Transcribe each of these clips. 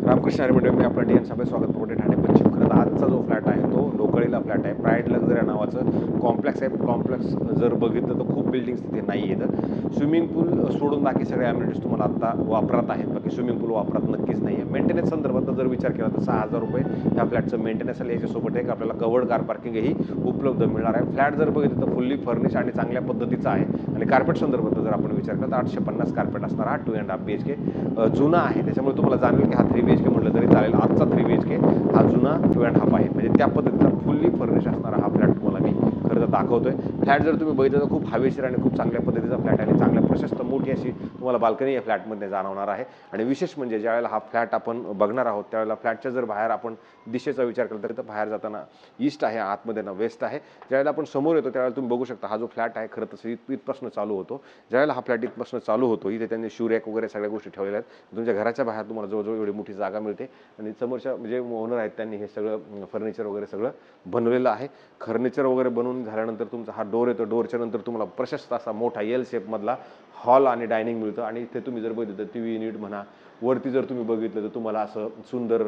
Ramakrishna Hari medium मी आपला D N सभेत स्वागत करतो. ठाणे पश्चिम. खरं तर आजचा जो फ्लॅट आहे तो ढोकळीला फ्लॅट आहे. प्राईड लक्झरी नावाचं कॉम्प्लेक्स आहे. कॉम्प्लेक्स जर बघितलं तर खूप बिल्डिंग्स तिथे नाही आहेत. स्विमिंग पूल सोडून बाकी सगळे ॲम्युनिटीज तुम्हाला आत्ता वापरात आहेत. बाकी स्विमिंग पूल वापरात नक्कीच नाही आहे. मेंटेनन्स संदर्भात जर विचार केला तर 6,000 रुपये ह्या फ्लॅटचं मेंटेनन्स आलं. याच्यासोबत एक आपल्याला कवर्ड कार पार्किंगही उपलब्ध मिळणार आहे. फ्लॅट जर बघितलं तर फुल्ली फर्निश आणि चांगल्या पद्धतीचा आहे. आणि कार्पेट संदर्भात जर आपण विचार केला तर 850 कार्पेट असणार. हा 2.5 BHK जुना आहे. त्याच्यामुळे तुम्हाला जाणवेल की हा 3 BHK म्हटलं तरी चालेल. आजचा 3 BHK हा जुना 2.5 आहे. म्हणजे त्या पद्धतीचा फुल्ली फर्निश असणारा हा फ्लॅट तुम्हाला मी खरं तर दाखवतोय. फ्लॅट जर तुम्ही बघितलं तर खूप हवेशीर आणि खूप चांगल्या पद्धतीचा फ्लॅट आहे. आणि चांगल्या प्रशस्त मोठी अशी तुम्हाला बाल्कनी या फ्लॅटमध्ये जाणवणार आहे. आणि विशेष म्हणजे ज्यावेळेला हा फ्लॅट आपण बघणार आहोत त्यावेळेला फ्लॅटच्या जर बाहेर आपण दिशेचा विचार केला तर बाहेर जाताना ईस्ट आहे, आतमध्ये ना वेस्ट आहे. ज्यावेळेला आपण समोर येतो त्यावेळेला तुम्ही बघू शकता हा जो फ्लॅट आहे खरं तर इथपासून चालू होतो. ज्यावेळेला हा फ्लॅट इथपासून चालू होतो इथे त्यांनी शूरॅक वगैरे सगळ्या गोष्टी ठेवलेल्या आहेत. तुमच्या घराच्या बाहेर तुम्हाला जवळजवळ एवढी मोठी जागा मिळते. आणि समोरच्या म्हणजे ओनर आहेत त्यांनी हे सगळं फर्निचर वगैरे सगळं बनवलेलं आहे. फर्निचर वगैरे बनवून झाल्यानंतर तुमचा हा डोर येतो. डोरच्या नंतर तुम्हाला प्रशस्त असा मोठा एल शेपमधला हॉल आणि डायनिंग मिळतं. आणि इथे तुम्ही जर बघितलं तर TV युनिट म्हणा, वरती जर तुम्ही बघितलं तर तुम्हाला असं सुंदर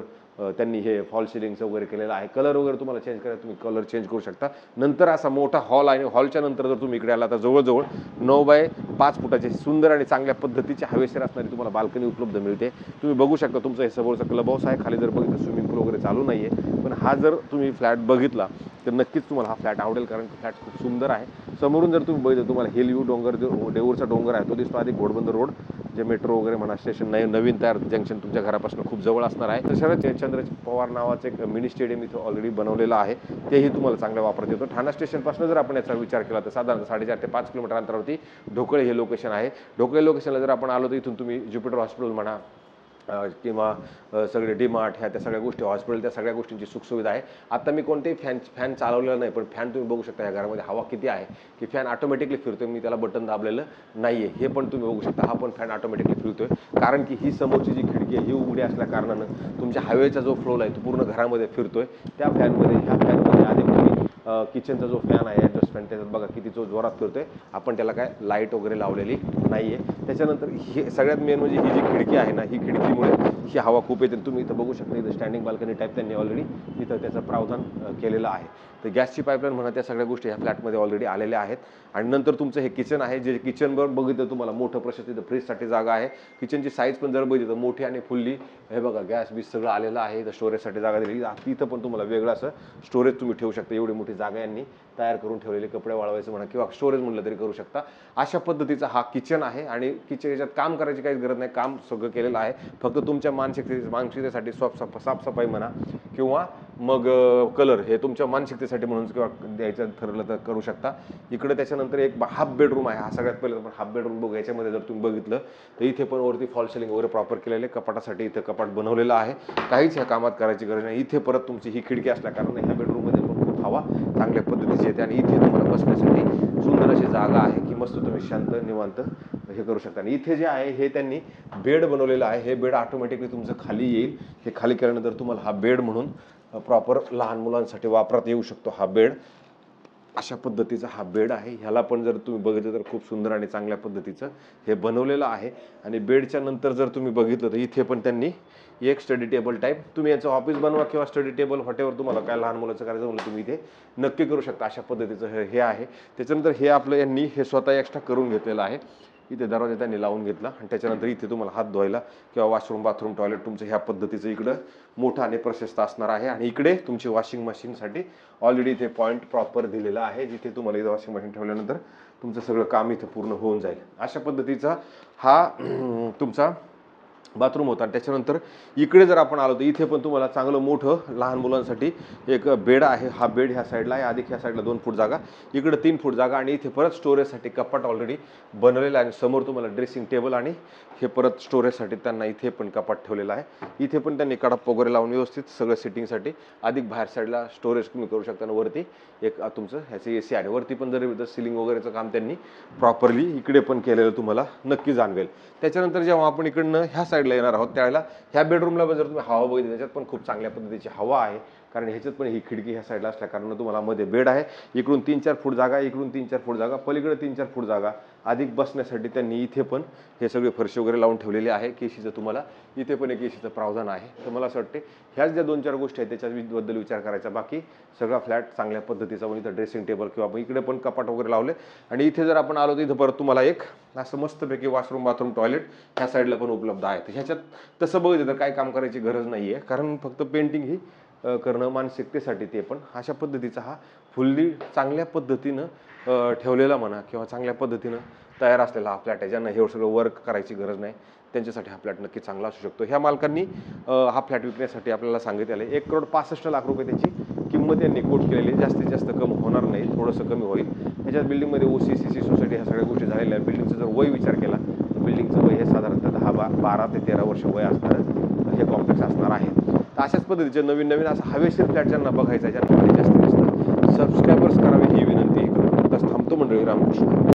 त्यांनी हे फॉल सिलिंगचं वगैरे केलेलं आहे. कलर वगैरे तुम्हाला चेंज करायला तुम्ही कलर चेंज करू शकता. नंतर असा मोठा हॉल आहे. हॉलच्या नंतर जर तुम्ही इकडे आला तर जवळजवळ 9 बाय 5 फुटाची सुंदर आणि चांगल्या पद्धतीची हवेशीर असणारी तुम्हाला बाल्कनी उपलब्ध मिळते. तुम्ही बघू शकता तुमचं हे समोरचा क्लब हाऊस आहे. खाली जर बघितलं स्विमिंग पूल वगैरे चालू नाही आहे. पण हा जर तुम्ही फ्लॅट बघितला तर नक्कीच तुम्हाला हा फ्लॅट आवडेल. कारण फ्लॅट खूप सुंदर आहे. समोरून जर तुम्ही बघितलं तुम्हाला हिल व्ह्यू डोंगर जो देऊरचा डोंगर आहे तो दिसतो. आधी घोडबंदर रोड जे मेट्रो वगैरे म्हणा स्टेशन नवीन तयार जंक्शन तुमच्या घरापासून खूप जवळ असणार आहे. तसंच चंद्रजी पवार नावाचं एक मिनी स्टेडियम इथं ऑलरेडी बनवलेलं आहे. तेही तुम्हाला चांगल्या वापरता येतो. ठाणा स्टेशनपासून जर आपण याचा विचार केला तर साधारण 4.5 ते 5 किलोमीटर अंतरावरती ढोकळे हे लोकेशन आहे. ढोकळे लोकेशनला जर आपण आलो तर इथून तुम्ही ज्युपिटर हॉस्पिटल म्हणा किंवा सगळे डीमार्ट ह्या त्या सगळ्या गोष्टी हॉस्पिटल त्या सगळ्या गोष्टींची सुखसुविधा आहे. आता मी कोणतेही फॅन चालवलेला नाही. पण फॅन तुम्ही बघू शकता या घरामध्ये हवा किती आहे की फॅन ऑटोमॅटिकली फिरतोय. मी त्याला बटन दाबलेलं नाही आहे हे पण तुम्ही बघू शकता. हा पण फॅन ऑटोमॅटिकली फिरतोय. कारण की ही समोरची जी खिडकी आहे ही उघडी असल्या कारणानं तुमच्या हवेचा जो फ्लो आहे तो पूर्ण घरामध्ये फिरतोय. त्या फॅनमध्ये ह्या फॅनमध्ये आधी किचनचा जो फॅन आहे ॲडजस्ट फॅन त्याच्यात बघा किती जो जोरात फिरतोय. आपण त्याला काय लाईट वगैरे लावलेली नाही आहे. त्याच्यानंतर हे सगळ्यात मेन म्हणजे ही जी खिडकी आहे ना ही खिडकीमुळे ही हवा खूप येते. तुम्ही इथं बघू शकता इथं स्टँडिंग बाल्कनी टाईप त्यांनी ऑलरेडी इथं त्याचं प्रावधान केलेलं आहे. तर गॅसची पाईपलाईन म्हणा त्या सगळ्या गोष्टी ह्या फ्लॅटमध्ये ऑलरेडी आलेल्या आहेत. आणि नंतर तुमचं हे किचन आहे जे किचनवर बघितलं तुम्हाला मोठं प्रशस्त इथं फ्रीजसाठी जागा आहे. किचनची साईज पण जर बघितलं तर मोठी आणि फुल्ली हे बघा गॅस बीस सगळं आलेलं आहे. इथं स्टोरेजसाठी जागा दिली. तिथं पण तुम्हाला वेगळं असं स्टोरेज तुम्ही ठेवू शकता. एवढी मोठी जागा यांनी तयार करून ठेवलेले कपडे वाळवायचं म्हणा किंवा स्टोरेज म्हणलं तरी करू शकता. अशा पद्धतीचा हा किचन आहे. आणि किचन याच्यात काम करायची काहीच गरज नाही. काम सगळं केलेलं आहे. फक्त तुमच्या मानसिकतेसाठी साफसफाई म्हणा किंवा मग कलर हे तुमच्या मानसिकतेसाठी म्हणून किंवा द्यायचं ठरलं तर करू शकता. इकडे त्याच्यानंतर एक हाफ बेडरूम आहे. हा सगळ्यात पहिले आपण हाफ बेडरूम बघू. याच्यामध्ये जर तुम्ही बघितलं तर इथे पण वरती फॉल सिलिंग वगैरे प्रॉपर केलेले कपाटासाठी इथं कपाट बनवलेलं आहे. काहीच ह्या कामात करायची गरज नाही. इथे परत तुमची ही खिडकी असल्या कारण ह्या बेडरूममध्ये पण खूप हवा चांगल्या पद्धतीची येते. आणि इथे तुम्हाला बसण्यासाठी सुंदर अशी जागा आहे की मस्त तुम्ही शांत निवांत हे करू शकता. आणि इथे जे आहे हे त्यांनी बेड बनवलेलं आहे. हे बेड ऑटोमॅटिकली तुमचं खाली येईल. हे खाली केल्यानंतर तुम्हाला हा बेड म्हणून प्रॉपर लहान मुलांसाठी वापरात येऊ शकतो. हा बेड अशा पद्धतीचा हा बेड आहे. ह्याला पण जर तुम्ही बघितलं तर खूप सुंदर आणि चांगल्या पद्धतीचं हे बनवलेलं आहे. आणि बेडच्या नंतर जर तुम्ही बघितलं तर इथे पण त्यांनी एक स्टडी टेबल टाईप तुम्ही याचं ऑफिस बनवा किंवा स्टडी टेबल व्हॉटेवर तुम्हाला काय लहान मुलाचं करायचं म्हणलं तुम्ही इथे नक्की करू शकता. अशा पद्धतीचं हे आहे. त्याच्यानंतर हे आपलं यांनी हे स्वतः एक्स्ट्रा करून घेतलेलं आहे. इथे दरवाजा त्यांनी लावून घेतला. आणि त्याच्यानंतर इथे तुम्हाला हात धुवायला किंवा वॉशरूम बाथरूम टॉयलेट तुमचं ह्या पद्धतीचं इकडं मोठं आणि प्रशस्त असणार आहे. आणि इकडे तुमची वॉशिंग मशीनसाठी ऑलरेडी इथे पॉईंट प्रॉपर दिलेला आहे. जिथे तुम्हाला इथं वॉशिंग मशीन ठेवल्यानंतर तुमचं सगळं काम इथं पूर्ण होऊन जाईल. अशा पद्धतीचा हा तुमचा बाथरूम होता. आणि त्याच्यानंतर इकडे जर आपण आलो तर इथे पण तुम्हाला चांगलं मोठं लहान मुलांसाठी एक बेड आहे. हा बेड ह्या साईडला आहे. आधी ह्या साईडला 2 फूट जागा इकडे 3 फूट जागा. आणि इथे परत स्टोरेजसाठी कपाट ऑलरेडी बनवलेलं आहे. आणि समोर तुम्हाला ड्रेसिंग टेबल आणि हे परत स्टोरेजसाठी त्यांना इथे पण कपाट ठेवलेलं आहे. इथे पण त्यांनी कडप वगैरे लावून व्यवस्थित सगळं सिटिंगसाठी अधिक बाहेर साईडला स्टोरेज तुम्ही करू शकता. आणि वरती एक तुमचं ह्याचं AC आहे. वरती पण जर सिलिंग वगैरेचं काम त्यांनी प्रॉपरली इकडे पण केलेलं तुम्हाला नक्की जाणवेल. त्याच्यानंतर जेव्हा आपण इकडनं ह्या साईडला येणार आहोत त्यावेळेला ह्या बेडरूमला जर तुम्ही हवा बघितली त्याच्यात पण खूप चांगल्या पद्धतीची हवा आहे. कारण ह्याच्यात पण ही खिडकी ह्या साईडला असल्या कारण तुम्हाला मध्ये बेड आहे. इकडून 3-4 फूट जागा, इकडून 3-4 फूट जागा, पलीकडे 3-4 फूट जागा अधिक बसण्यासाठी त्यांनी इथे पण हे सगळे फरशी वगैरे लावून ठेवलेले आहे. केसीचं तुम्हाला इथे पण एक एसीचं प्रावधान आहे. तर मला असं वाटते ह्याच ज्या 2-4 गोष्टी आहेत त्याच्याबद्दल विचार करायचा. बाकी सगळा फ्लॅट चांगल्या पद्धतीचा. व इथं ड्रेसिंग टेबल किंवा इकडे पण कपाट वगैरे लावले आणि इथे जर आपण आलो तर इथं परत तुम्हाला एक असं मस्तपैकी वॉशरूम बाथरूम टॉयलेट ह्या साईडला पण उपलब्ध आहे. तर ह्याच्यात तसं बघितलं तर काय काम करायची गरज नाही आहे, कारण फक्त पेंटिंग ही करणं मानसिकतेसाठी. ते पण अशा पद्धतीचा हा फुल्ली चांगल्या पद्धतीनं ठेवलेला म्हणा किंवा चांगल्या पद्धतीनं तयार असलेला हा फ्लॅट आहे. ज्यांना हे सगळं वर्क करायची गरज नाही त्यांच्यासाठी हा फ्लॅट नक्की चांगला असू शकतो. ह्या मालकांनी हा फ्लॅट विकण्यासाठी आपल्याला सांगितलेलं आहे. 1,65,00,000 त्याची किंमत यांनी कोट केलेली. जास्तीत जास्त कमी होणार नाही, थोडंसं कमी होईल. ह्याच्यात बिल्डिंगमध्ये OC CC सोसायटी ह्या सगळ्या गोष्टी झालेल्या आहेत. बिल्डिंगचं जर वय विचार केला तर बिल्डिंगचं वय हे साधारणतः 12 ते 13 वर्ष वय असणारं हे कॉम्प्लेक्स असणार आहे. तर अशाच पद्धतीचे नवीन असं हवेशीर फ्लॅट ज्यांना बघायचा आहे, ज्यांना जास्तीत जास्त सबस्क्रायबर्स करावे ही विनंती करून थांबतो मंडळी. रामकृष्ण.